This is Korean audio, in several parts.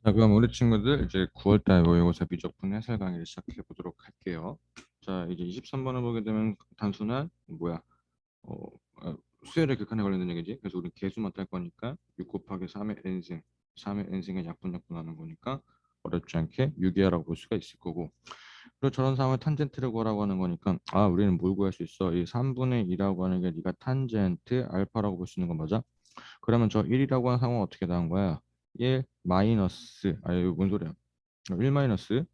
자, 그럼 우리 친구들 이제 9월달 모의고사 미적분 해설 강의를 시작해 보도록 할게요. 자, 이제 23번을 보게 되면 단순한 어, 수열의 극한에 관련된 얘기지. 그래서 우리 계수만 딸 거니까 6 곱하기 3의 n승, 3의 n승의 약분하는 거니까 어렵지 않게 6이하라고 볼 수가 있을 거고. 그리고 저런 상황을 탄젠트를 구하라고 하는 거니까 우리는 뭘 구할 수 있어? 이 3분의 2라고 하는 게 네가 탄젠트 알파라고 볼 수 있는 거 맞아? 그러면 저 1이라고 하는 상황은 어떻게 나온 거야? 1 마이너스 이거 뭔 소리야? 1 마이너스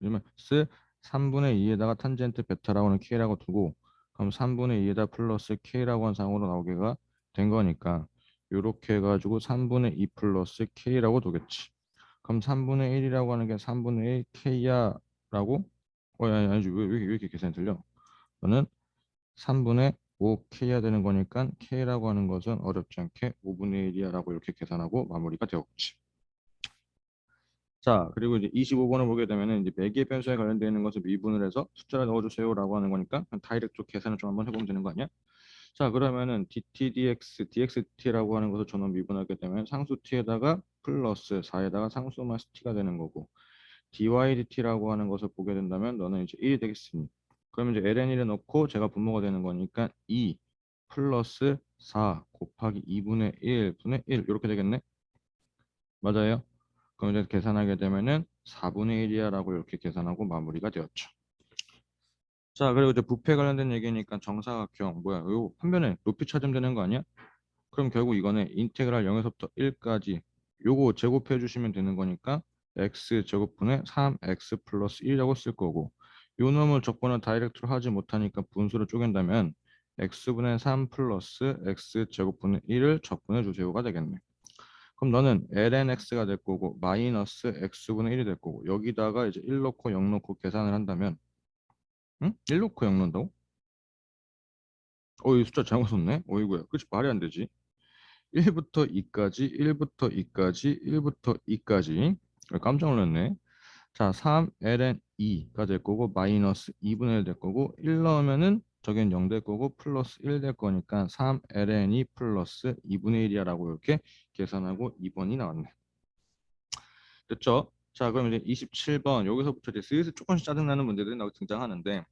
1 마이너스 3분의 2에다가 탄젠트 베타라고 하는 k라고 두고 그럼 3분의 2에다 플러스 k라고 하는 상으로 나오게가 된 거니까 요렇게 해가지고 3분의 2 플러스 k라고 두겠지. 그럼 3분의 1이라고 하는 게 3분의 1 k야 라고? 아니지. 왜 이렇게 계산이 틀려? 저는 3분의 5k야 되는 거니까 k라고 하는 것은 어렵지 않게 5분의 1이야 라고 이렇게 계산하고 마무리가 되었지. 자, 그리고 이제 25번을 보게 되면은 이제 매개 변수에 관련되어 있는 것을 미분을 해서 숫자를 넣어주세요라고 하는 거니까 그냥 다이렉트 계산을 좀 한번 해보면 되는 거 아니야? 자, 그러면은 dt dx dxt라고 하는 것을 전원 미분하게 되면 상수 t에다가 플러스 4에다가 상수 마이너스 t가 되는 거고 dy dt라고 하는 것을 보게 된다면 너는 이제 1이 되겠습니다. 그러면 이제 ln1을 넣고 제가 분모가 되는 거니까 2 플러스 4 곱하기 2분의 1분의 1 이렇게 되겠네? 맞아요? 그럼 이제 계산하게 되면은 4분의 1이야라고 이렇게 계산하고 마무리가 되었죠. 자, 그리고 이제 부패 관련된 얘기니까 정사각형 요 판변에 높이 찾으면 되는 거 아니야? 그럼 결국 이거는 인테그랄 0에서부터 1까지 요거 제곱해 주시면 되는 거니까 x 제곱분의 3x 플러스 1이라고 쓸 거고 요 놈을 적분을 다이렉트로 하지 못하니까 분수를 쪼갠다면 x분의 3 플러스 x 제곱분의 1을 적분해 주세요가 되겠네. 그럼 너는 lnx가 될 거고 마이너스 x분의 1이 될 거고 여기다가 이제 1 넣고 0 넣고 계산을 한다면 응? 1 넣고 0 넣는다고? 이 숫자 잘못 썼네. 어이구야. 그치 말이 안 되지. 1부터 2까지 1부터 2까지 1부터 2까지 깜짝 놀랐네. 자, 3ln 2가 될 거고 마이너스 2분의 1 될 거고 1 넣으면은 저긴 0 될 거고 플러스 1 될 거니까 3ln 2 플러스 2분의 1이야 라고 이렇게 계산하고 2번이 나왔네. 됐죠? 자, 그럼 이제 27번 여기서부터 이제 슬슬 조금씩 짜증나는 문제들이 나고 등장하는데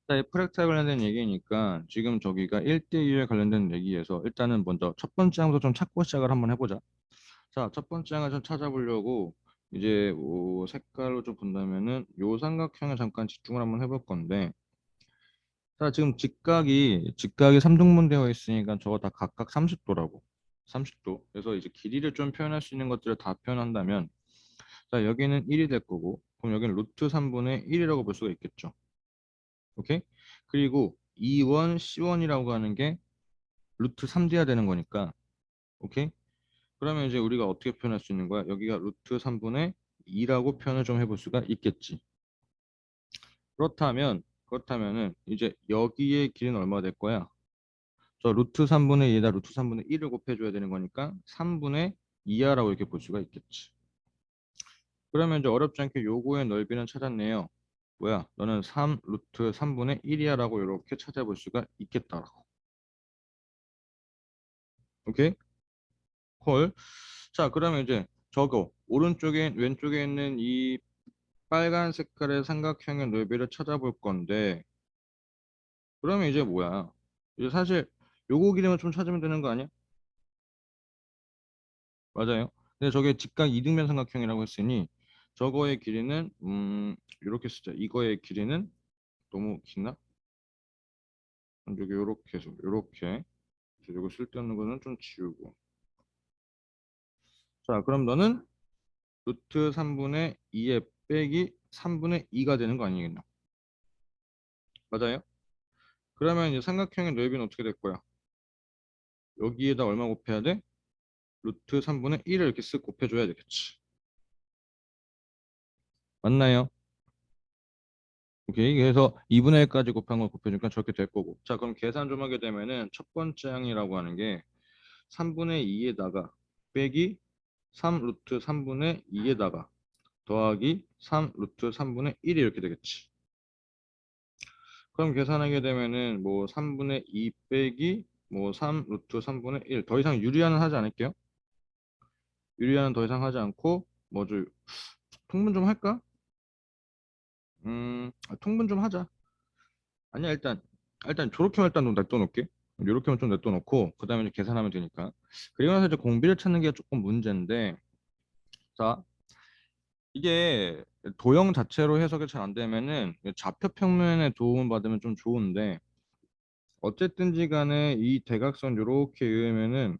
자, 이 프랙탈 관련된 얘기니까 지금 저기가 1대2에 관련된 얘기에서 일단은 먼저 첫 번째 항부터 좀 찾고 시작을 한번 해보자. 자, 첫 번째 항을 좀 찾아보려고 이제 색깔로 좀 본다면은 요 삼각형에 잠깐 집중을 한번 해볼 건데 자, 지금 직각이 3등분 되어 있으니까 저거 다 각각 30도라고. 30도. 그래서 이제 길이를 좀 표현할 수 있는 것들을 다 표현한다면 자, 여기는 1이 될 거고, 그럼 여기는 루트 3분의 1이라고 볼 수가 있겠죠. 오케이? 그리고 2원, C1이라고 하는 게 루트 3D야 되는 거니까, 오케이? 그러면 이제 우리가 어떻게 표현할 수 있는 거야? 여기가 루트 3분의 2라고 표현을 좀 해볼 수가 있겠지. 그렇다면은 이제 여기의 길이는 얼마 될 거야? 저 루트 3분의 2에다 루트 3분의 1을 곱해줘야 되는 거니까 3분의 2야라고 이렇게 볼 수가 있겠지. 그러면 이제 어렵지 않게 요거의 넓이는 찾았네요. 너는 3 루트 3분의 1이야 라고 이렇게 찾아볼 수가 있겠다라고. 오케이? 콜. 자, 그러면 이제 저거 오른쪽에 왼쪽에 있는 이 빨간 색깔의 삼각형의 넓이를 찾아볼 건데 그러면 이제 이제 사실 요거 길이만 좀 찾으면 되는 거 아니야? 맞아요. 근데 저게 직각 이등변 삼각형이라고 했으니 저거의 길이는 이렇게 쓰자. 이거의 길이는 너무 기나? 여기 요렇게 해서 요렇게 이거 쓸데없는 거는 좀 지우고. 자, 그럼 너는 루트 3분의 2에 빼기 3분의 2가 되는 거 아니겠나? 맞아요? 그러면 이제 삼각형의 넓이는 어떻게 될 거야? 여기에다 얼마 곱해야 돼? 루트 3분의 1을 이렇게 쓱 곱해줘야 되겠지. 맞나요? 오케이. 그래서 2분의 1까지 곱한 걸 곱해주니까 저렇게 될 거고. 자, 그럼 계산 좀 하게 되면은 첫 번째 항이라고 하는 게 3분의 2에다가 빼기 3 루트 3분의 2에다가 더하기 3 루트 3분의 1이 이렇게 되겠지. 그럼 계산하게 되면은 3분의 2 빼기 3 루트 3분의 1. 더 이상 유리화는 하지 않을게요. 유리화는 더 이상 하지 않고 뭐죠? 통분 좀 할까? 통분 좀 하자. 아니야, 일단 저렇게만 일단 좀 냅둬 놓을게. 이렇게만 좀 냅둬 놓고 그 다음에 계산하면 되니까. 그리고 나서 이제 공비를 찾는 게 조금 문제인데, 자, 이게 도형 자체로 해석이 잘 안 되면은 좌표 평면에 도움을 받으면 좀 좋은데, 어쨌든지 간에 이 대각선 이렇게 이으면은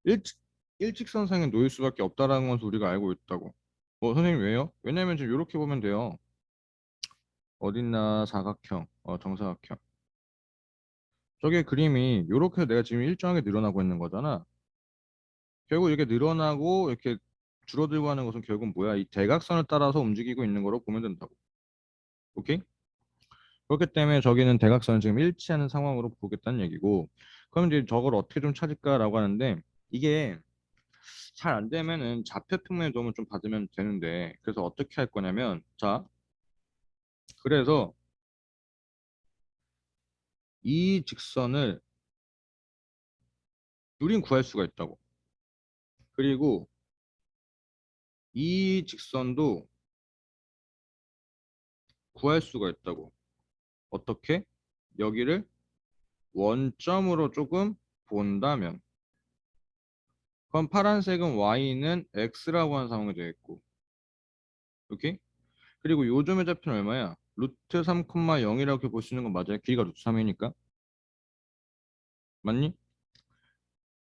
일직, 일직선상에 놓일 수밖에 없다라는 것을 우리가 알고 있다고. 선생님 왜요? 왜냐면 지금 이렇게 보면 돼요. 어딨나 사각형, 정사각형. 저게 그림이 이렇게 내가 지금 일정하게 늘어나고 있는 거잖아. 결국 이렇게 늘어나고 이렇게 줄어들고 하는 것은 결국 뭐야? 이 대각선을 따라서 움직이고 있는 거로 보면 된다고. 오케이? 그렇기 때문에 저기는 대각선을 지금 일치하는 상황으로 보겠다는 얘기고. 그럼 이제 저걸 어떻게 좀 찾을까라고 하는데, 이게 잘 안 되면은 좌표 평면의 도움을 좀 받으면 되는데, 그래서 어떻게 할 거냐면, 자, 그래서 이 직선을 우린 구할 수가 있다고. 그리고 이 직선도 구할 수가 있다고. 어떻게? 여기를 원점으로 조금 본다면, 그럼 파란색은 y는 x라고 하는 상황이 되겠고, 오케이? 그리고 요점의 좌표는 얼마야? 루트 3,0이라고 볼 수 있는 건 맞아요. 길이가 루트 3이니까. 맞니?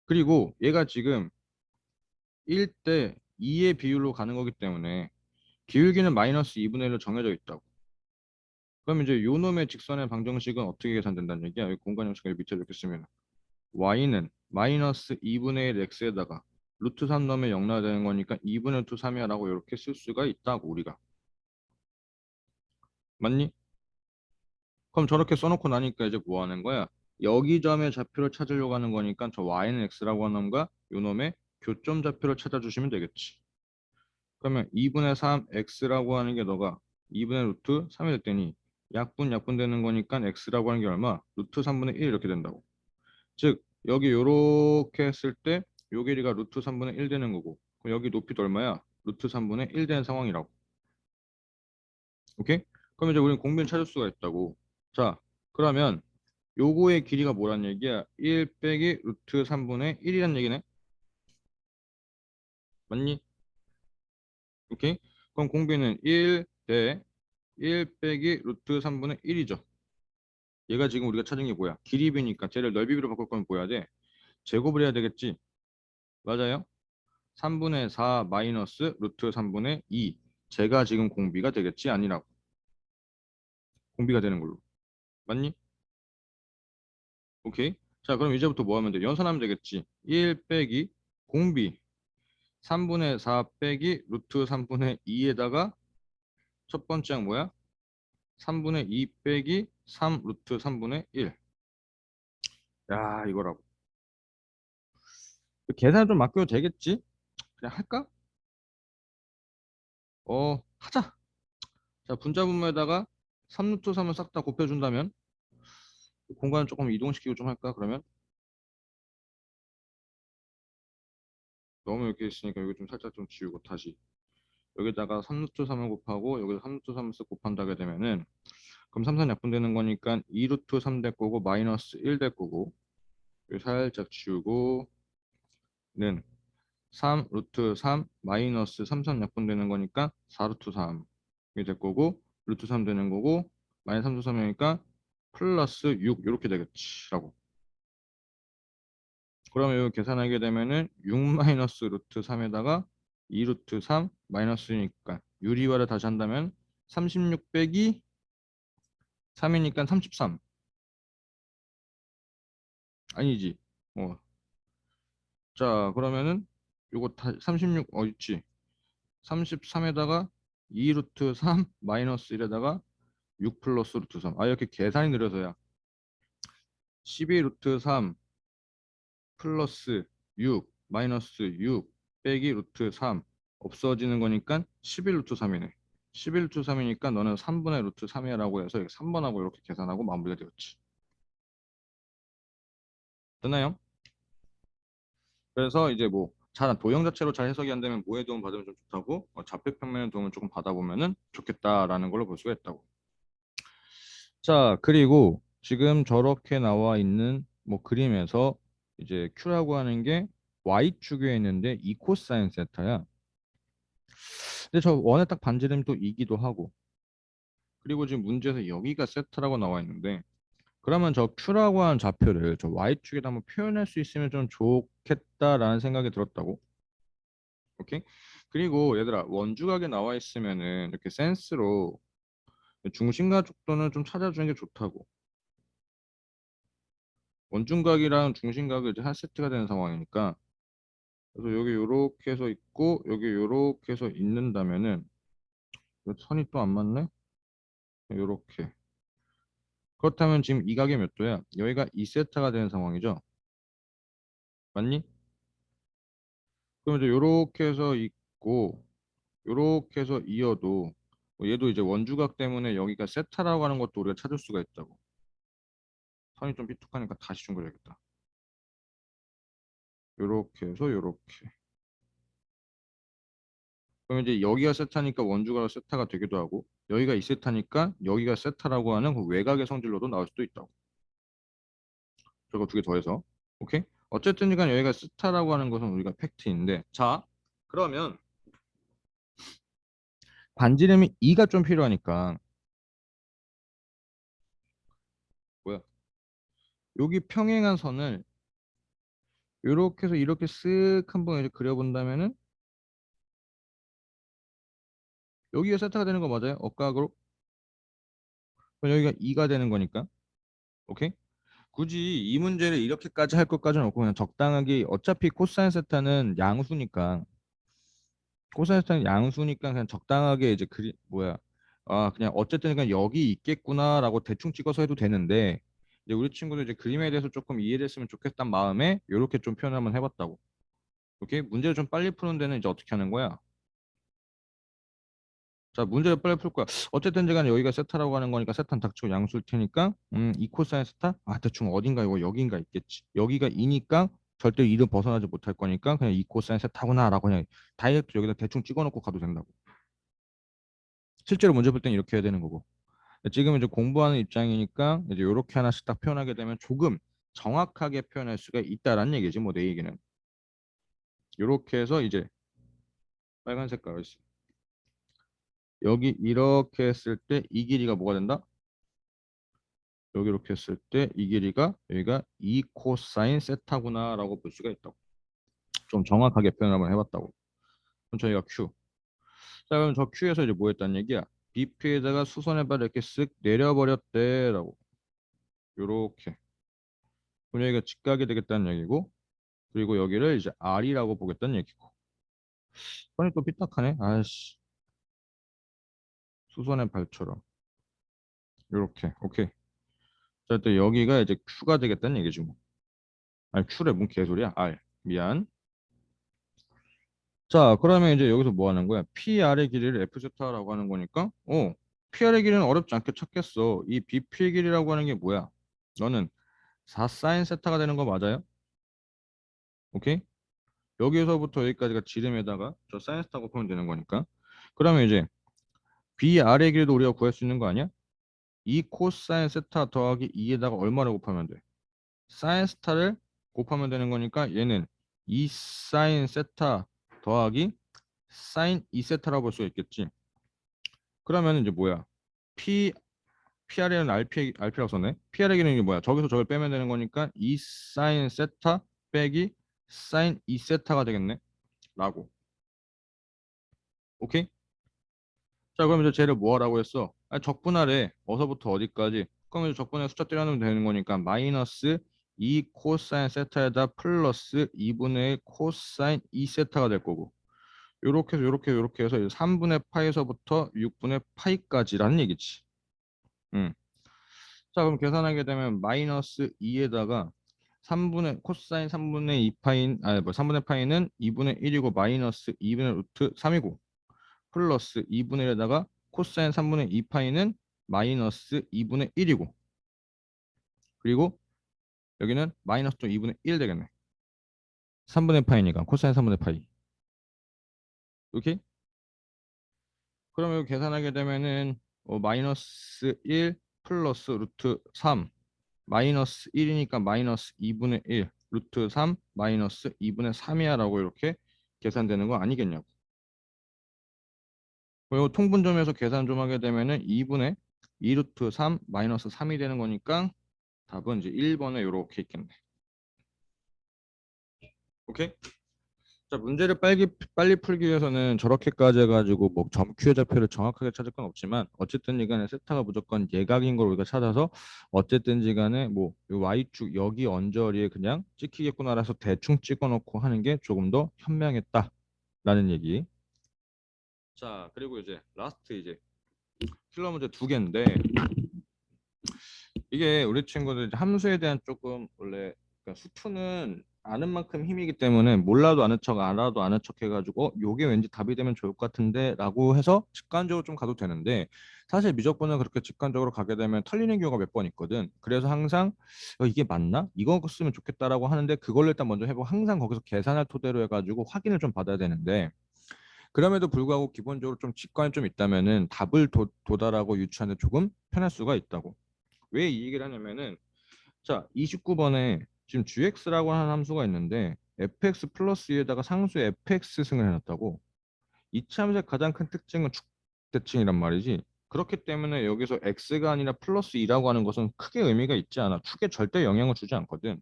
그리고 얘가 지금 1대 2의 비율로 가는 거기 때문에 기울기는 마이너스 2분의 1로 정해져 있다고. 그럼 이제 요 놈의 직선의 방정식은 어떻게 계산된다는 얘기야? 여기 공간 형식을 밑에 이렇게 쓰면 y는 마이너스 2분의 1 x에다가 루트 3 넣으면 0 나야 되는 거니까 2분의 루트 3이야 라고 이렇게 쓸 수가 있다고 우리가. 맞니? 그럼 저렇게 써놓고 나니까 이제 뭐 하는 거야? 여기 점의 좌표를 찾으려고 하는 거니까 저 y는 x라고 하는 놈과 요 놈의 교점 좌표를 찾아주시면 되겠지. 그러면 2분의 3 x라고 하는 게 너가 2분의 루트 3이 됐더니 약분 되는 거니까 x라고 하는 게 얼마? 루트 3분의 1 이렇게 된다고. 즉 여기 요렇게 했을 때 요 길이가 루트 3분의 1 되는 거고, 그럼 여기 높이도 얼마야? 루트 3분의 1 되는 상황이라고. 오케이? 그럼 이제 우리는 공비를 찾을 수가 있다고. 자, 그러면 요거의 길이가 뭐란 얘기야? 1 빼기 루트 3분의 1이란 얘기네. 맞니? 오케이? 그럼 공비는 1 대 1 빼기 루트 3분의 1이죠. 얘가 지금 우리가 찾은 게 뭐야? 길이비니까 쟤를 넓이비로 바꿀 거면 뭐 해야 돼? 제곱을 해야 되겠지? 맞아요? 3분의 4 마이너스 루트 3분의 2. 제가 지금 공비가 되겠지? 아니라고. 공비가 되는 걸로. 맞니? 오케이. 자, 그럼 이제부터 뭐 하면 돼? 연산하면 되겠지? 1 빼기 공비 3분의 4 빼기 루트 3분의 2에다가 첫 번째 항 뭐야? 3분의 2 빼기 3 루트 3분의 1. 야, 이거라고. 계산 좀 맡겨도 되겠지? 그냥 할까? 하자. 자, 분자분모에다가 3루트 3을 싹 다 곱해준다면 공간을 조금 이동시키고 좀 할까? 그러면 너무 이렇게 있으니까 여기 좀 살짝 좀 지우고 다시 여기다가 3루트 3을 곱하고 여기서 3루트 3을 쓱 곱한다게 되면은 그럼 3, 3 약분되는 거니까 2루트 3 될 거고 마이너스 1 될 거고 여기 살짝 지우고 는 3 루트 3 마이너스 3, 3 약분되는 거니까 4 루트 3 이게 될 거고 루트 3 되는 거고 마이너스 3 루트 3이니까 플러스 6 이렇게 되겠지 라고. 그러면 이거 계산하게 되면은 6 마이너스 루트 3에다가 2 루트 3 마이너스니까 유리화를 다시 한다면 36 빼기 3이니까 33. 아니지. 어. 자, 그러면은 요거 다 36 있지. 33에다가 2 루트 3 마이너스 1에다가 6 플러스 루트 3. 이렇게 계산이 느려서야 12 루트 3 플러스 6 마이너스 6 빼기 루트 3 없어지는 거니까 11 루트 3이네. 11 루트 3이니까 너는 3분의 루트 3이야 라고 해서 3번하고 이렇게 계산하고 마무리가 되었지. 됐나요? 그래서 이제 뭐 잘 도형 자체로 잘 해석이 안 되면 뭐에 도움 받으면 좀 좋다고 좌표 평면의 도움을 조금 받아보면은 좋겠다라는 걸로 볼 수가 있다고. 자, 그리고 지금 저렇게 나와 있는 뭐 그림에서 이제 Q라고 하는 게 Y축에 있는데 2 코사인 세타야. 근데 저 원에 딱 반지름이 또 2기도 하고 그리고 지금 문제에서 여기가 세타라고 나와 있는데 그러면 저 Q라고 하는 좌표를 저 Y축에다 한번 표현할 수 있으면 좀 좋겠다라는 생각이 들었다고. 오케이? 그리고 얘들아 원주각에 나와 있으면은 이렇게 센스로 중심과 족도는 좀 찾아주는 게 좋다고. 원중각이랑 중심각이 이제 한 세트가 되는 상황이니까 그래서 여기 요렇게 해서 있고 여기 요렇게 해서 있는다면은 선이 또 안 맞네? 요렇게 그렇다면 지금 이 각이 몇 도야? 여기가 2세타가 되는 상황이죠? 맞니? 그럼 이제 요렇게 해서 있고 요렇게 해서 이어도 뭐 얘도 이제 원주각 때문에 여기가 세타라고 하는 것도 우리가 찾을 수가 있다고. 선이 좀 삐뚤하니까 다시 좀 그려야겠다. 요렇게 해서 요렇게. 그럼 이제 여기가 세타니까 원주가 세타가 되기도 하고 여기가 2세타니까 여기가 세타라고 하는 그 외곽의 성질로도 나올 수도 있다고. 저거 두 개 더해서. 오케이? 어쨌든 간 여기가 세타라고 하는 것은 우리가 팩트인데 자 그러면 반지름이 2가 좀 필요하니까 뭐야? 여기 평행한 선을 이렇게 해서 이렇게 쓱 한번 이제 그려본다면은 여기가 세타가 되는 거 맞아요? 억각으로? 그럼 여기가 2가 되는 거니까. 오케이? 굳이 이 문제를 이렇게까지 할 것까지는 없고 그냥 적당하게 어차피 코사인 세타는 양수니까 코사인 세타는 양수니까 그냥 적당하게 이제 뭐야 그냥 어쨌든 그냥 여기 있겠구나라고 대충 찍어서 해도 되는데 이제 우리 친구들 이제 그림에 대해서 조금 이해를 했으면 좋겠다는 마음에 이렇게 좀 표현을 한번 해봤다고. 오케이? 문제를 좀 빨리 푸는 데는 이제 어떻게 하는 거야? 자, 문제를 빨리 풀 거야. 어쨌든 간에 여기가 세타라고 하는 거니까 세타는 닥치고 양수일 테니까 이 코사인 세타? 대충 어딘가 이거 여긴가 있겠지. 여기가 2니까 절대 2를 벗어나지 못할 거니까 그냥 이 코사인 세타구나라고 그냥 다이렉트 여기다 대충 찍어놓고 가도 된다고. 실제로 문제 풀 때는 이렇게 해야 되는 거고. 지금 이제 공부하는 입장이니까 이제 이렇게 하나씩 딱 표현하게 되면 조금 정확하게 표현할 수가 있다라는 얘기지. 뭐 내 얘기는. 이렇게 해서 이제 빨간 색깔 있어. 여기 이렇게 했을 때 이 길이가 뭐가 된다? 여기 이렇게 했을 때 이 길이가 여기가 2 코사인 세타구나라고 볼 수가 있다고. 좀 정확하게 표현을 한번 해봤다고. 그럼 저희가 Q. 자 그럼 저 Q에서 이제 뭐 했다는 얘기야? BP에다가 수선의 발을 이렇게 쓱 내려버렸대라고. 요렇게. 그럼 여기가 직각이 되겠다는 얘기고 그리고 여기를 이제 R이라고 보겠다는 얘기고. 선이 또 삐딱하네. 아이씨. 수선의 발처럼. 요렇게. 오케이. 자, 또 여기가 이제 Q가 되겠다는 얘기지 뭐. 아니 Q래 뭔 개소리야? R. 미안. 자, 그러면 이제 여기서 뭐 하는 거야? PR의 길이를 FZ라고 하는 거니까, PR의 길이는 어렵지 않게 찾겠어. 이 BP의 길이라고 하는 게 뭐야? 너는 4 사인 세타가 되는 거 맞아요? 오케이? 여기서부터 여기까지가 지름에다가 저 사인 세타 곱하면 되는 거니까. 그러면 이제 BR의 길이도 우리가 구할 수 있는 거 아니야? 2 코사인 세타 더하기 2에다가 얼마를 곱하면 돼? 사인 세타를 곱하면 되는 거니까 얘는 2 사인 세타 더하기 사인 2세타라고 볼 수 있겠지. 그러면 이제 뭐야? P PR에는 RP라고 썼네. PR의 기능이 뭐야? 저기서 저걸 빼면 되는 거니까 2 사인 세타 빼기 사인 2세타가 되겠네. 라고. 오케이? 자, 그럼 이제 쟤를 뭐 하라고 했어? 적분하래. 어서부터 어디까지? 그럼 이제 적분에 숫자 때려넣으면 되는 거니까 마이너스 2 코사인 세타에다 플러스 2분의 1 코사인 2세타가 될 거고. 요렇게 해서 요렇게 해서 3분의 파에서부터 6분의 파이까지라는 얘기지. 음. 자, 그럼 계산하게 되면 마이너스 2에다가 3분의 코사인 3분의 2파인 뭐 3분의 파이는 2분의 1이고 마이너스 2분의 루트 3이고 플러스 2분의 1에다가 코사인 3분의 2파이는 마이너스 2분의 1이고 그리고 여기는 마이너스 또 2분의 1 되겠네. 3분의 파이니까 코사인 3분의 파이. 오케이? 그러면 이거 계산하게 되면은 마이너스 1 플러스 루트 3 마이너스 1이니까 마이너스 2분의 1 루트 3 마이너스 2분의 3이야 라고 이렇게 계산되는 거 아니겠냐고. 그리고 통분점에서 계산 좀 하게 되면은 2분의 2 루트 3 마이너스 3이 되는 거니까 답은 이제 1번에 이렇게 있겠네. 오케이? 자, 문제를 빨리 풀기 위해서는 저렇게까지 해가지고 뭐 점큐의 좌표를 정확하게 찾을 건 없지만 어쨌든지 간에 세타가 무조건 예각인 걸 우리가 찾아서 어쨌든지 간에 뭐요 Y축 여기 언저리에 그냥 찍히겠구나라서 대충 찍어놓고 하는 게 조금 더 현명했다라는 얘기. 자, 그리고 이제 라스트 이제 킬러 문제 두 개인데 이게 우리 친구들 이제 함수에 대한 조금 원래 그러니까 수투는 아는 만큼 힘이기 때문에 몰라도 아는 척 알아도 아는 척 해가지고 요게 왠지 답이 되면 좋을 것 같은데 라고 해서 직관적으로 좀 가도 되는데 사실 미적분은 그렇게 직관적으로 가게 되면 털리는 경우가 몇 번 있거든. 그래서 항상 이게 맞나? 이거 쓰면 좋겠다라고 하는데 그걸 일단 먼저 해보고 항상 거기서 계산을 토대로 해가지고 확인을 좀 받아야 되는데 그럼에도 불구하고 기본적으로 좀 직관이 좀 있다면은 답을 도달하고 유추하는 데 조금 편할 수가 있다고. 왜 이 얘기를 하냐면은 자 29번에 지금 gx라고 하는 함수가 있는데 fx 플러스 2에다가 상수 fx 승을 해놨다고. 이차 함수의 가장 큰 특징은 축대칭이란 말이지. 그렇기 때문에 여기서 x가 아니라 플러스 2라고 하는 것은 크게 의미가 있지 않아. 축에 절대 영향을 주지 않거든.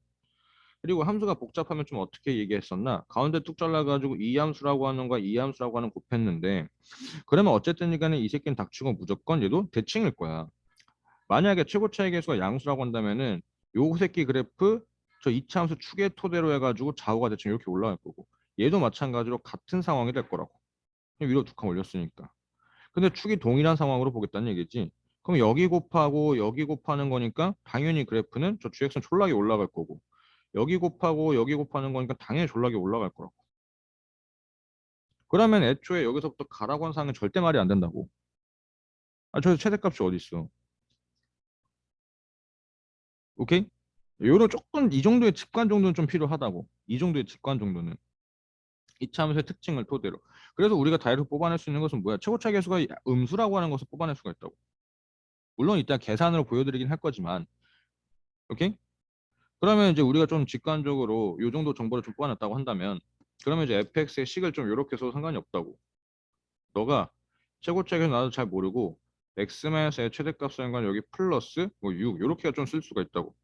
그리고 함수가 복잡하면 좀 어떻게 얘기했었나? 가운데 뚝 잘라가지고 이 함수라고 하는 거와 이 함수라고 하는 곱했는데 그러면 어쨌든 간에 이 새끼는 닥치고 무조건 얘도 대칭일 거야. 만약에 최고 차이 계수가 양수라고 한다면은 요 새끼 그래프 저 이차함수 축의 토대로 해가지고 좌우가 대칭 이렇게 올라갈 거고 얘도 마찬가지로 같은 상황이 될 거라고. 위로 두 칸 올렸으니까. 근데 축이 동일한 상황으로 보겠다는 얘기지. 그럼 여기 곱하고 여기 곱하는 거니까 당연히 그래프는 저 GX는 졸라게 올라갈 거고 여기 곱하고 여기 곱하는 거니까 당연히 졸라게 올라갈 거라고. 그러면 애초에 여기서부터 가라고 한 상은 절대 말이 안 된다고. 저 최대값이 어디 있어? 오케이? 요런 조금 이 정도의 직관 정도는 좀 필요하다고. 이 정도의 직관 정도는. 이차함수의 특징을 토대로. 그래서 우리가 다이렉트 뽑아낼 수 있는 것은 뭐야? 최고차 계수가 음수라고 하는 것을 뽑아낼 수가 있다고. 물론 이따 계산으로 보여드리긴 할 거지만. 오케이? 그러면 이제 우리가 좀 직관적으로 요 정도 정보를 좀 뽑아냈다고 한다면 그러면 이제 fx의 식을 좀 이렇게 써도 상관이 없다고. 너가 최고차 계수 나도 잘 모르고 x-의 최대값 사용관 여기 플러스 뭐 6 요렇게가 좀 쓸 수가 있다고.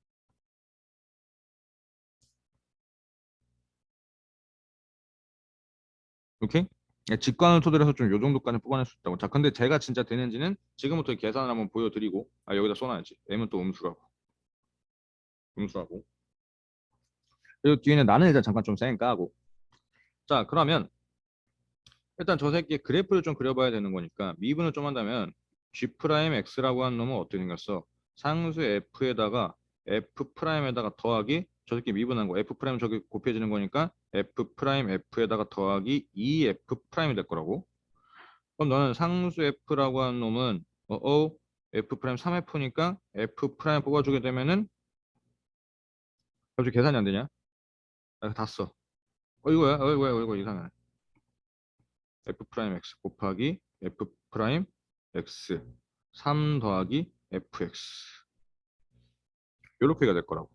오케이? 예, 직관을 토대로 해서 좀 요 정도까지 뽑아낼 수 있다고. 자, 근데 제가 진짜 되는지는 지금부터 계산을 한번 보여드리고, 여기다 써놔야지. m은 또 음수라고. 음수하고. 그리고 뒤에는 나는 일단 잠깐 좀 쌩 까고. 자, 그러면 일단 저 새끼의 그래프를 좀 그려봐야 되는 거니까 미분을 좀 한다면 g'x라고 하는 놈은 어떻게 생겼어? 상수 f에다가 f'에다가 더하기 저 새끼 미분한 거 f' 저기 곱해지는 거니까 f'에다가 더하기 2f'이 될 거라고. 그럼 너는 상수 F라고 하는 놈은 F 프라임 3F니까 F 프라임 뽑아주게 되면은 갑자기 계산이 안 되냐? 다 써. 이거야? 이거 이상하네. F 프라임 X 곱하기 F 프라임 X 3 더하기 FX 이렇게가 될 거라고.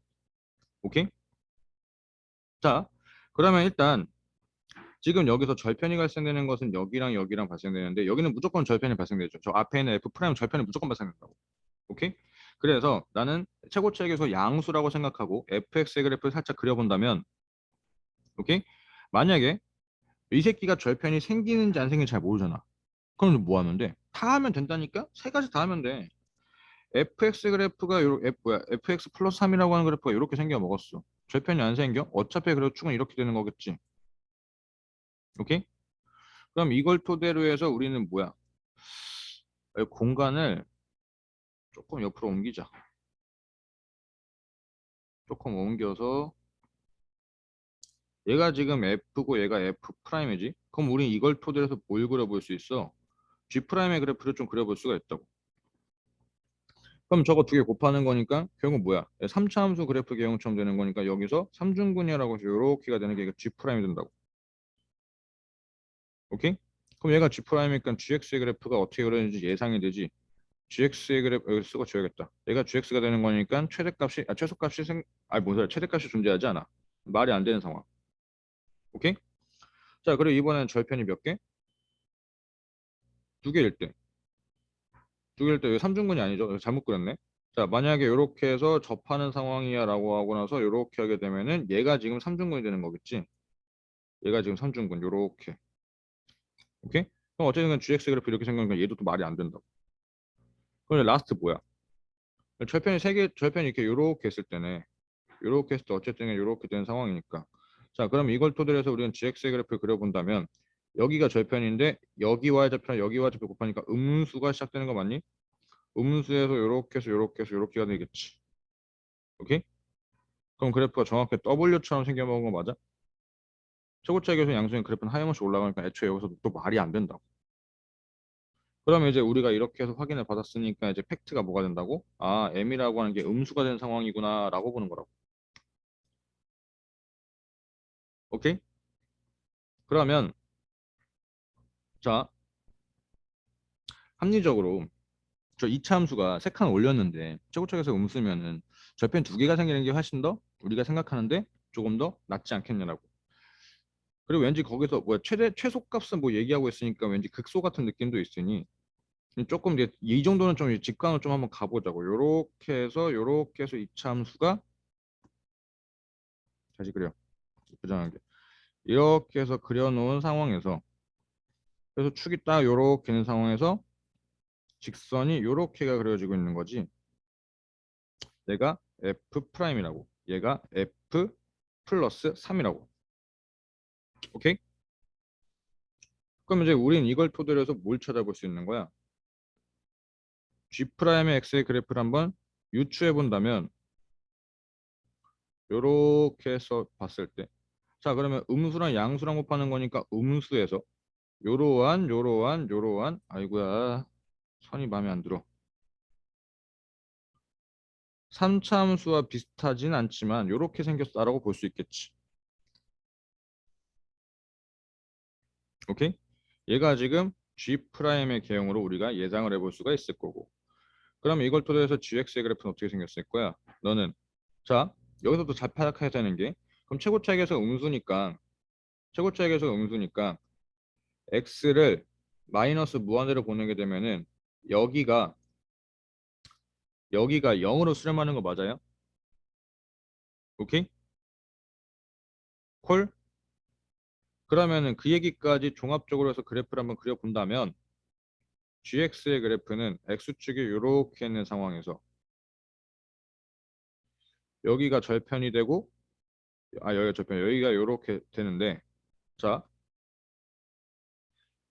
오케이? 자, 그러면 일단 지금 여기서 절편이 발생되는 것은 여기랑 여기랑 발생되는데 여기는 무조건 절편이 발생되죠. 저 앞에 있는 F 프라임 절편이 무조건 발생된다고. 오케이? 그래서 나는 최고치에서 양수라고 생각하고 fx의 그래프를 살짝 그려본다면 오케이? 만약에 이 새끼가 절편이 생기는지 안 생기는지 잘 모르잖아. 그럼 뭐 하면 돼? 다 하면 된다니까? 세 가지 다 하면 돼. fx 그래프가 fx 플러스 3이라고 하는 그래프가 이렇게 생겨 먹었어. 절편이 안 생겨? 어차피 그래도 축은 이렇게 되는 거겠지. 오케이? 그럼 이걸 토대로 해서 우리는 뭐야? 공간을 조금 옆으로 옮기자. 조금 옮겨서 얘가 지금 F고 얘가 F 프라임이지. 그럼 우리 이걸 토대로 해서 뭘 그려볼 수 있어? G 프라임의 그래프를 좀 그려볼 수가 있다고. 그럼 저거 두 개 곱하는 거니까 결국 뭐야? 3차 함수 그래프 개형처럼 되는 거니까 여기서 삼중근이라고 해서 요렇게가 되는 게 G 프라임이 된다고. 오케이? 그럼 얘가 G 프라임이니까 GX의 그래프가 어떻게 그려지는지 예상이 되지. GX의 그래프 여기 쓰고 줘야겠다. 얘가 GX가 되는 거니까 최소값이 뭔 소리야? 최대값이 존재하지 않아. 말이 안 되는 상황. 오케이? 자, 그리고 이번엔 절편이 몇 개? 두 개일 때. 두 개일 때 여기 삼중근이 아니죠? 여기 잘못 그렸네. 자, 만약에 이렇게 해서 접하는 상황이야 라고 하고 나서 이렇게 하게 되면은 얘가 지금 삼중근이 되는 거겠지? 얘가 지금 삼중근 요렇게. 오케이? 그럼 어쨌든 GX 그래프 이렇게 생각하니까 얘도 또 말이 안 된다고. 그럼 라스트 뭐야? 절편이 세 개, 절편이 이렇게 요렇게 했을 때네. 요렇게 했을 때 어쨌든 요렇게 되는 상황이니까. 자, 그럼 이걸 토대로 해서 우리는 GX 그래프를 그려본다면 여기가 절편인데 여기와의 절편, 여기와 절편 곱하니까 음수가 시작되는 거 맞니? 음수에서 요렇게 해서 요렇게 해서 요렇게가 되겠지. 오케이? 그럼 그래프가 정확히 W처럼 생겨먹은 거 맞아? 최고차 계수 양수인 그래프는 하염없이 올라가니까 애초에 여기서 또 말이 안 된다고. 그러면 이제 우리가 이렇게 해서 확인을 받았으니까 이제 팩트가 뭐가 된다고? 아, M이라고 하는 게 음수가 된 상황이구나 라고 보는 거라고. 오케이? 그러면 자, 합리적으로 저 이차 함수가 세 칸 올렸는데 최고차에서 음수면은 절편 두 개가 생기는 게 훨씬 더 우리가 생각하는데 조금 더 낫지 않겠냐라고. 그리고 왠지 거기서 뭐야 최소값은 뭐 얘기하고 있으니까 왠지 극소 같은 느낌도 있으니 조금 이제 이 정도는 좀 직관을 좀 한번 가보자고. 요렇게 해서 이차 함수가 다시 그려. 부정하게. 이렇게 해서 그려놓은 상황에서 그래서 축이 딱 요렇게 있는 상황에서 직선이 요렇게가 그려지고 있는 거지. 얘가 F 프라임이라고. 얘가 F 플러스 3이라고. 오케이? 그럼 이제 우린 이걸 토대로 해서 뭘 찾아볼 수 있는 거야? G 프라임의 X의 그래프를 한번 유추해 본다면 요렇게 해서 봤을 때 자, 그러면 음수랑 양수랑 곱하는 거니까 음수에서 요러한 아이고야 선이 마음에 안 들어. 3차 함수와 비슷하진 않지만 요렇게 생겼다라고 볼 수 있겠지. 오케이? 얘가 지금 G 프라임의 개형으로 우리가 예상을 해볼 수가 있을 거고. 그러면 이걸 토대로 해서 GX의 그래프는 어떻게 생겼을 거야? 너는 자, 여기서도 잘 파악해야 되는 게 그럼 최고차익에서 음수니까 최고차익에서 음수니까 X를 마이너스 무한대로 보내게 되면은 여기가 여기가 0으로 수렴하는 거 맞아요? 오케이? 콜? 그러면은 그 얘기까지 종합적으로 해서 그래프를 한번 그려본다면 GX의 그래프는 X축이 이렇게 있는 상황에서 여기가 절편이 되고 여기가 절편 여기가 이렇게 되는데 자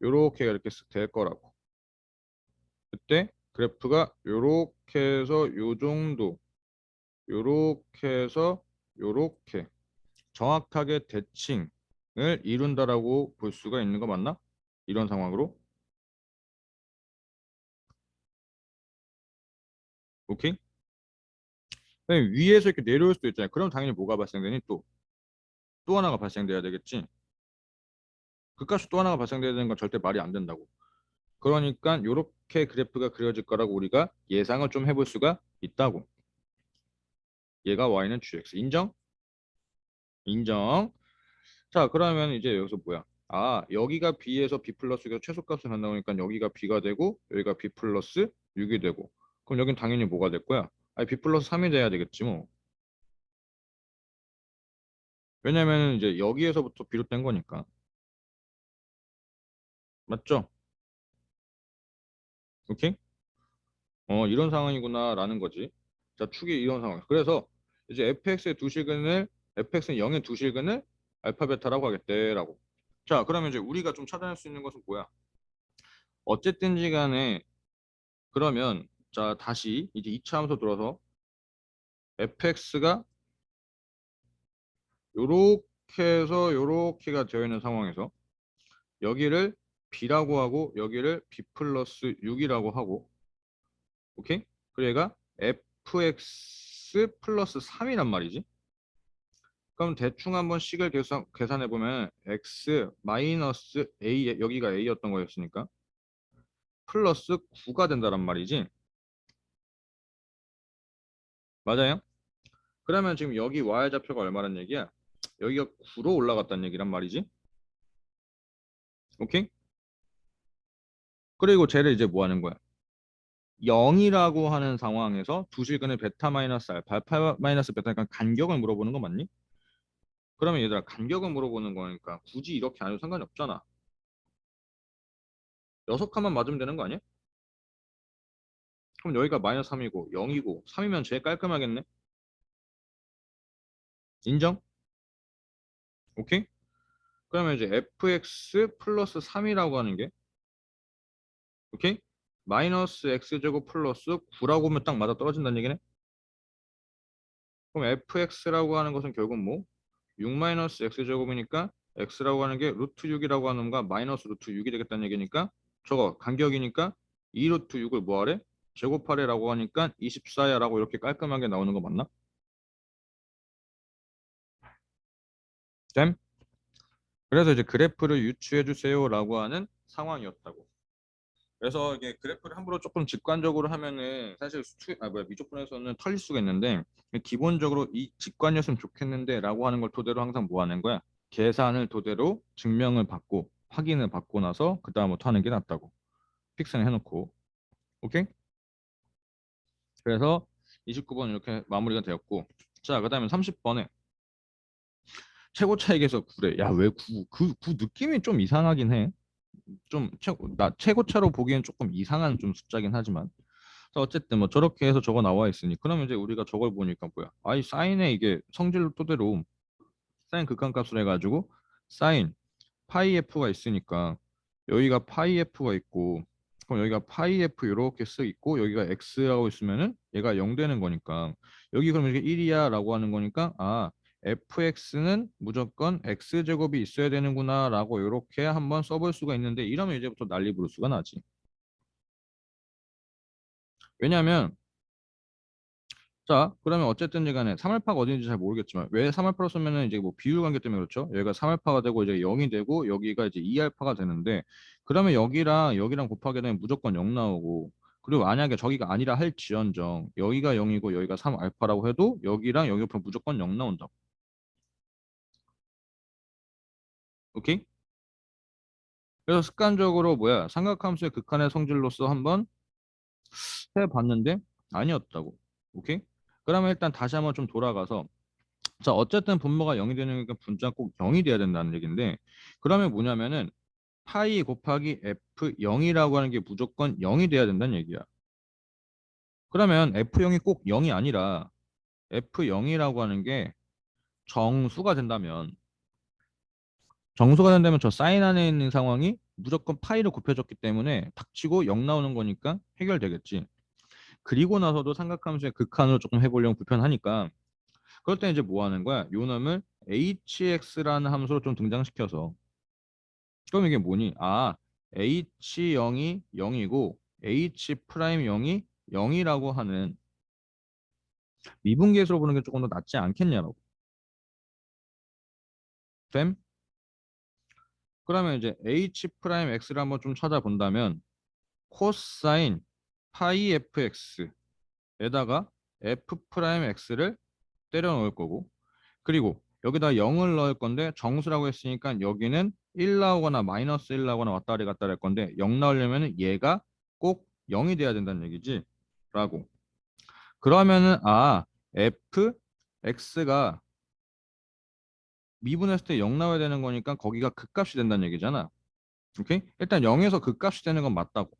요렇게 이렇게 쓱 될 거라고. 그때 그래프가 요렇게 해서 요 정도 요렇게 해서 요렇게 정확하게 대칭을 이룬다라고 볼 수가 있는 거 맞나? 이런 상황으로. 오케이? 그다음에 위에서 이렇게 내려올 수도 있잖아요. 그럼 당연히 뭐가 발생되니? 또 하나가 발생돼야 되겠지. 극값이 또 하나가 발생돼야 되는 건 절대 말이 안 된다고. 그러니까 요렇게 그래프가 그려질 거라고 우리가 예상을 좀 해볼 수가 있다고. 얘가 y는 gx. 인정? 인정. 자, 그러면 이제 여기서 뭐야? 아, 여기가 b에서 b 플러스가 최소값을 간다 보니까 여기가 b가 되고 여기가 b 플러스 6이 되고 그럼 여긴 당연히 뭐가 될 거야? 아니, b 플러스 3이 돼야 되겠지 뭐. 왜냐면 이제 여기에서부터 비롯된 거니까. 맞죠? 오케이? 이런 상황이구나라는 거지. 자, 축이 이런 상황. 그래서 이제 fx의 두 실근을 fx는 0의 두 실근을 알파 베타라고 하겠대라고. 자, 그러면 이제 우리가 좀 찾아낼 수 있는 것은 뭐야? 어쨌든지 간에 그러면 자, 다시 이제 2차 함수 들어서 fx가 요렇게 해서 요렇게가 되어 있는 상황에서 여기를 b라고 하고 여기를 b 플러스 6이라고 하고 오케이? 그리고 얘가 fx 플러스 3이란 말이지. 그럼 대충 한번 식을 계산해 보면 x 마이너스 a, 여기가 a였던 거였으니까 플러스 9가 된다란 말이지. 맞아요? 그러면 지금 여기 y좌표가 얼마란 얘기야? 여기가 9로 올라갔다는 얘기란 말이지. 오케이? 그리고 쟤를 이제 뭐 하는 거야? 0이라고 하는 상황에서 두 실근의 베타 마이너스 알파, 알파 마이너스 베타니까 간격을 물어보는 거 맞니? 그러면 얘들아 간격을 물어보는 거니까 굳이 이렇게 안 해도 상관이 없잖아. 6칸만 맞으면 되는 거 아니야? 그럼 여기가 마이너스 3이고 0이고 3이면 제일 깔끔하겠네? 인정? 오케이? 그러면 이제 fx 플러스 3이라고 하는 게 오케이? 마이너스 x제곱 플러스 9라고 하면 딱 맞아 떨어진다는 얘기네? 그럼 fx라고 하는 것은 결국 뭐? 6 마이너스 x제곱이니까 x라고 하는 게 루트 6이라고 하는 거 마이너스 루트 6이 되겠다는 얘기니까 저거 간격이니까 2 루트 6을 뭐하래? 제곱하래라고 하니까 24야 라고 이렇게 깔끔하게 나오는 거 맞나? 잼? 그래서 이제 그래프를 유추해 주세요 라고 하는 상황이었다고. 그래서 이게 그래프를 함부로 조금 직관적으로 하면은 사실 미적분에서는 털릴 수가 있는데 기본적으로 이 직관이었으면 좋겠는데 라고 하는 걸 토대로 항상 뭐 하는 거야? 계산을 토대로 증명을 받고 확인을 받고 나서 그 다음부터 하는 게 낫다고. 픽스는 해놓고. 오케이? 그래서 29번 이렇게 마무리가 되었고 자, 그 다음에 30번에 최고 차익에서 9래. 야, 왜 9? 그 느낌이 좀 이상하긴 해. 좀 최고차로 보기엔 조금 이상한 좀 숫자긴 하지만 자, 어쨌든 뭐 저렇게 해서 저거 나와 있으니 그러면 이제 우리가 저걸 보니까 뭐야? 아이 사인에 이게 성질 토대로 사인 극한값을 해가지고 사인 파이 f가 있으니까 여기가 파이 f가 있고 그럼 여기가 파이 f 이렇게 쓰 있고 여기가 x라고 있으면은 얘가 0 되는 거니까 여기 그럼 이게 1이야 라고 하는 거니까 아 fx는 무조건 x제곱이 있어야 되는구나 라고 이렇게 한번 써볼 수가 있는데 이러면 이제부터 난리 부를 수가 나지. 왜냐하면 자, 그러면 어쨌든 간에 3알파가 어디인지 잘 모르겠지만 왜 3알파로 쓰면은 이제 뭐 비율 관계 때문에 그렇죠. 여기가 3알파가 되고 이제 0이 되고 여기가 이제 2알파가 되는데 그러면 여기랑 여기랑 곱하게 되면 무조건 0 나오고 그리고 만약에 저기가 아니라 할지언정 여기가 0이고 여기가 3알파라고 해도 여기랑 여기 곱하면 무조건 0 나온다고. 오케이? 그래서 습관적으로 뭐야 삼각함수의 극한의 성질로서 한번 해봤는데 아니었다고. 오케이? 그러면 일단 다시 한번 좀 돌아가서 자, 어쨌든 분모가 0이 되는 게 분자가 꼭 0이 돼야 된다는 얘기인데 그러면 뭐냐면은 파이 곱하기 F0이라고 하는 게 무조건 0이 돼야 된다는 얘기야. 그러면 F0이 꼭 0이 아니라 F0이라고 하는 게 정수가 된다면 저 사인 안에 있는 상황이 무조건 파이를 곱해줬기 때문에 닥치고 0 나오는 거니까 해결되겠지. 그리고 나서도 삼각함수의 극한으로 조금 해보려면 불편하니까 그럴 때 이제 뭐 하는 거야? 요 놈을 hx라는 함수로 좀 등장시켜서 그럼 이게 뭐니? 아, h0이 0이고 h 프라임 0이 0이라고 하는 미분계수로 보는 게 조금 더 낫지 않겠냐고. 됨? 그러면 이제 h 프라임 x를 한번 좀 찾아본다면 코사인 파이 fx에다가 f 프라임 x를 때려 넣을 거고 그리고 여기다 0을 넣을 건데 정수라고 했으니까 여기는 1 나오거나 마이너스 1 나오거나 왔다 갔다 할 건데 0 나오려면 얘가 꼭 0이 돼야 된다는 얘기지. 라고. 그러면은 아 f x가 미분했을 때 0 나와야 되는 거니까 거기가 극값이 된다는 얘기잖아. 오케이? 일단 0에서 극값이 되는 건 맞다고.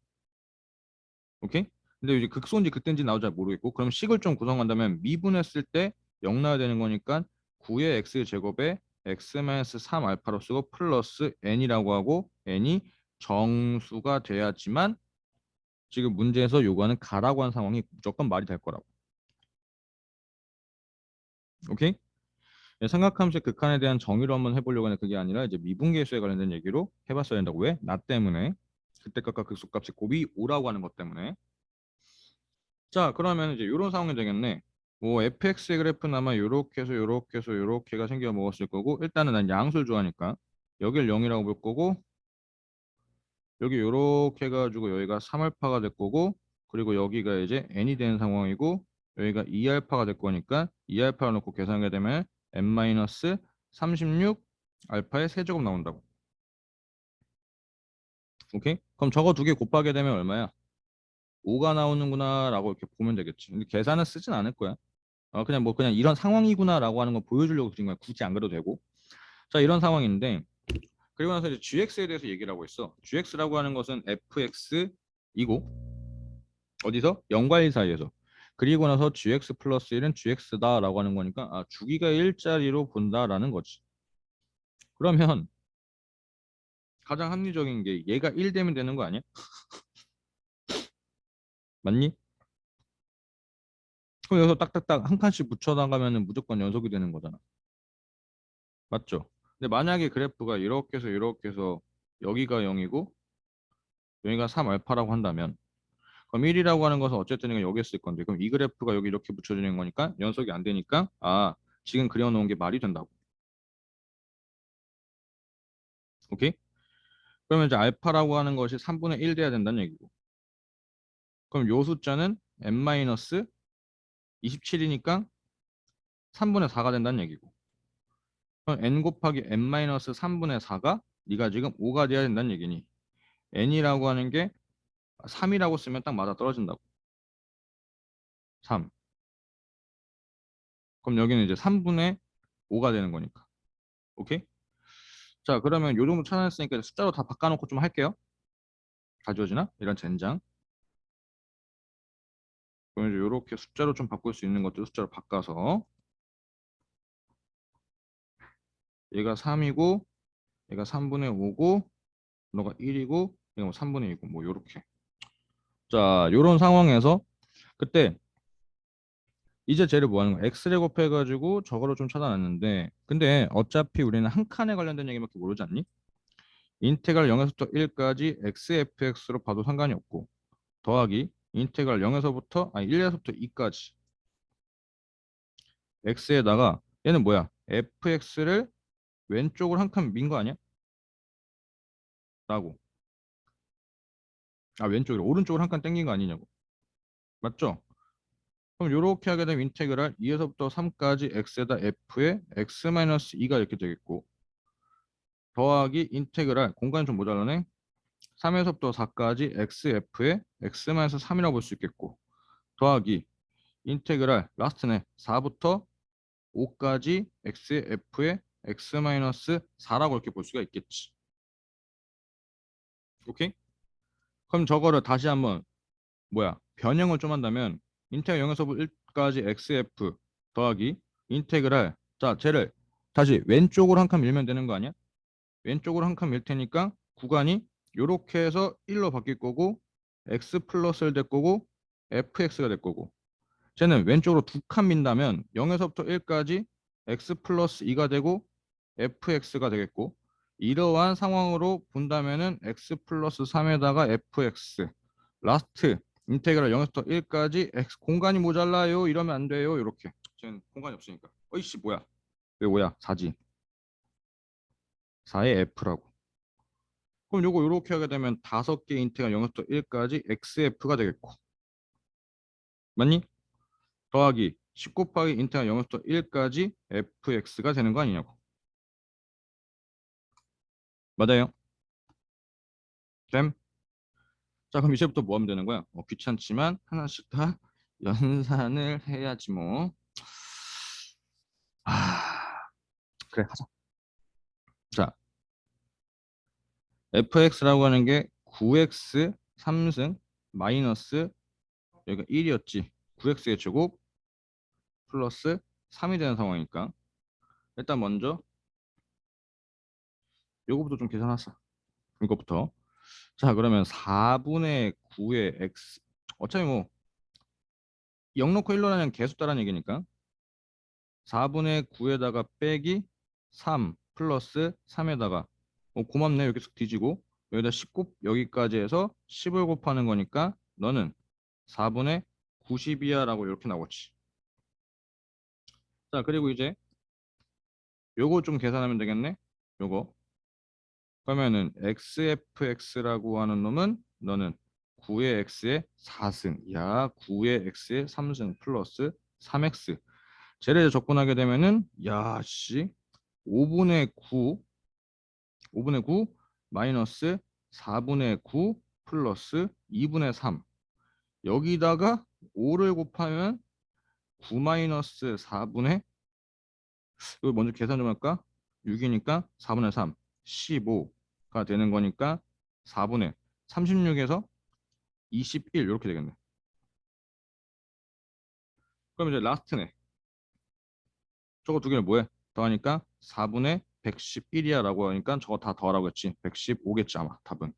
오케이? 근데 이제 극소인지 극대인지 나오지 잘 모르겠고 그럼 식을 좀 구성한다면 미분했을 때 0 나와야 되는 거니까 9의 x 제곱에 x-3 알파로 쓰고 플러스 n이라고 하고 n이 정수가 돼야지만 지금 문제에서 요구하는 가라고 한 상황이 무조건 말이 될 거라고. 오케이? 네, 삼각함수의 극한에 대한 정의로 한번 해보려고 하는데 그게 아니라 이제 미분계수에 관련된 얘기로 해봤어야 된다고. 왜? 나 때문에. 그때값과 극소값의 곱이 5라고 하는 것 때문에. 자, 그러면 이제 이런 상황이 되겠네. 뭐 fx의 그래프는 아마 요렇게 해서 요렇게 해서 요렇게가 생겨 먹었을 거고, 일단은 난 양수를 좋아하니까 여길 0이라고 볼 거고, 여기 요렇게 해가지고 여기가 3알파가 될 거고, 그리고 여기가 이제 n이 되는 상황이고, 여기가 2알파가 될 거니까 2알파를 놓고 계산하게 되면 n-36 알파의 세제곱 나온다고. 오케이? 그럼 저거 두 개 곱하게 되면 얼마야? 5가 나오는구나 라고 이렇게 보면 되겠지. 근데 계산은 쓰진 않을 거야. 그냥 뭐 그냥 이런 상황이구나 라고 하는 거 보여주려고 드린 거야. 굳이 안 그래도 되고. 자, 이런 상황인데, 그리고 나서 이제 gx에 대해서 얘기를 하고 있어. gx라고 하는 것은 fx이고, 어디서? 0과 1 사이에서. 그리고 나서 gx 플러스 1은 gx다라고 하는 거니까, 주기가 일자리로 본다라는 거지. 그러면 가장 합리적인 게 얘가 1 되면 되는 거 아니야? 맞니? 그럼 여기서 딱딱딱 한 칸씩 붙여 나가면 무조건 연속이 되는 거잖아. 맞죠? 근데 만약에 그래프가 이렇게 해서 여기가 0이고 여기가 3알파라고 한다면, 그럼 1이라고 하는 것은 어쨌든 이건 여기에 쓸 건데, 그럼 이 그래프가 여기 이렇게 붙여지는 거니까 연속이 안 되니까, 지금 그려놓은 게 말이 된다고. 오케이? 그러면 이제 알파라고 하는 것이 3분의 1 돼야 된다는 얘기고, 그럼 요 숫자는 n-27이니까 3분의 4가 된다는 얘기고, 그럼 n 곱하기 n-3분의 4가 네가 지금 5가 돼야 된다는 얘기니, n이라고 하는 게 3이라고 쓰면 딱 맞아 떨어진다고. 3. 그럼 여기는 이제 3분의 5가 되는 거니까. 오케이? 자, 그러면 요 정도 찾아냈으니까 이제 숫자로 다 바꿔놓고 좀 할게요. 다 지워지나? 이런 젠장. 그럼 이제 요렇게 숫자로 좀 바꿀 수 있는 것들 숫자로 바꿔서, 얘가 3이고 얘가 3분의 5고 너가 1이고 얘가 뭐 3분의 2고 뭐 요렇게. 자, 요런 상황에서 그때 이제 쟤를 뭐 하는 거야? x를 곱해가지고 저거를 좀 찾아놨는데, 근데 어차피 우리는 한 칸에 관련된 얘기밖에 모르지 않니? 인테그랄 0에서부터 1까지 xfx로 봐도 상관이 없고, 더하기 인테그랄 0에서부터 1에서부터 2까지 x에다가 얘는 뭐야? fx를 왼쪽으로 한 칸 민 거 아니야? 라고. 왼쪽으로 오른쪽으로 한 칸 땡긴 거 아니냐고. 맞죠? 그럼 요렇게 하게 되면 인테그랄 2에서부터 3까지 x에다 f의 x-2가 이렇게 되겠고, 더하기 인테그랄 공간이 좀 모자라네. 3에서부터 4까지 xf의 x-3이라고 볼 수 있겠고, 더하기 인테그랄 라스트네 4부터 5까지 xf의 x-4라고 이렇게 볼 수가 있겠지. 오케이? 그럼 저거를 다시 한번 변형을 좀 한다면, 인테그랄 0에서부터 1까지 xf 더하기 인테그랄, 자 쟤를 다시 왼쪽으로 한 칸 밀면 되는 거 아니야? 왼쪽으로 한 칸 밀 테니까 구간이 요렇게 해서 1로 바뀔 거고, x 플러스를 될 거고 fx가 될 거고, 쟤는 왼쪽으로 두 칸 민다면 0에서부터 1까지 x 플러스 2가 되고 fx가 되겠고, 이러한 상황으로 본다면은 x 플러스 3에다가 fx 라스트 인테그랄 0에서부터 1까지 x 공간이 모자라요 이러면 안 돼요. 이렇게 쟤는 공간이 없으니까. 어이씨 뭐야, 왜 5야 4지. 4의 f라고. 그럼 요거 요렇게 하게 되면 5개 인테그랄 0에서부터 1까지 xf가 되겠고, 맞니? 더하기 10 곱하기 인테그랄 0에서부터 1까지 fx가 되는 거 아니냐고. 맞아요. 됨. 자, 그럼 이제부터 뭐 하면 되는 거야? 귀찮지만 하나씩 다 연산을 해야지 뭐. 그래 하자. 자, fx라고 하는 게 9x 3승 마이너스 여기가 1이었지. 9x의 제곱 플러스 3이 되는 상황이니까 일단 먼저 요거부터 좀 계산하자. 이거부터. 자, 그러면 4분의 9의 x, 어차피 뭐 0 놓고 1로 나는 개수 따라는 얘기니까 4분의 9에다가 빼기 3 플러스 3에다가 고맙네 이렇게 쓱 뒤지고, 여기다 10 여기까지 해서 10을 곱하는 거니까 너는 4분의 90이야 라고 이렇게 나오겠지. 자, 그리고 이제 요거 좀 계산하면 되겠네. 요거. 그러면은 XFX라고 하는 놈은 너는 9의 X의 4승, 야 9의 X의 3승 플러스 3X. 쟤를 접근하게 되면은 야 씨 5분의 9, 5분의 9 마이너스 4분의 9 플러스 2분의 3. 여기다가 5를 곱하면 9 마이너스 4분의 이거 먼저 계산 좀 할까? 6이니까 4분의 3, 15가 되는 거니까 4분의 36에서 21 이렇게 되겠네. 그럼 이제 라스트네. 저거 두 개를 뭐해? 더하니까 4분의 111이야 라고 하니까 저거 다 더하라고 했지. 115겠지 아마 답은.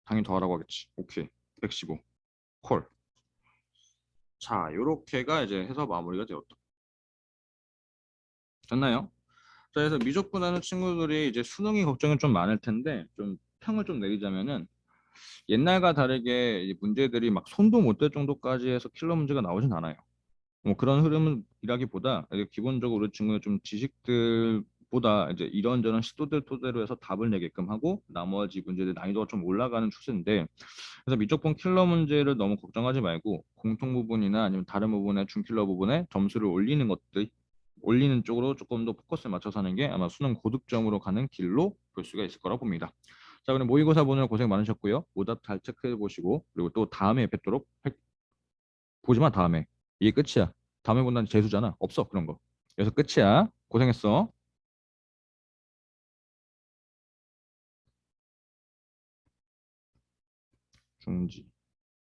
당연히 더하라고 하겠지. 오케이. 115. 콜. 자, 요렇게가 이제 해서 마무리가 되었다. 됐나요? 자, 그래서 미적분하는 친구들이 이제 수능이 걱정이 좀 많을 텐데 좀 평을 좀 내리자면은 옛날과 다르게 이 문제들이 막 손도 못 댈 정도까지 해서 킬러 문제가 나오진 않아요. 뭐 그런 흐름이라기보다 이게 기본적으로 우리 친구는 좀 지식들보다 이제 이런저런 시도들 토대로 해서 답을 내게끔 하고 나머지 문제들 난이도가 좀 올라가는 추세인데 그래서 미적분 킬러 문제를 너무 걱정하지 말고 공통 부분이나 아니면 다른 부분의 준킬러 부분에 점수를 올리는 것들 올리는 쪽으로 조금 더 포커스를 맞춰서 하는 게 아마 수능 고득점으로 가는 길로 볼 수가 있을 거라고 봅니다. 자, 그럼 모의고사 보느라 고생 많으셨고요. 오답 잘 체크해 보시고 그리고 또 다음에 뵙도록 보지 마 다음에. 이게 끝이야. 다음에 본다는 재수잖아. 없어 그런 거. 그래서 끝이야. 고생했어. 중지.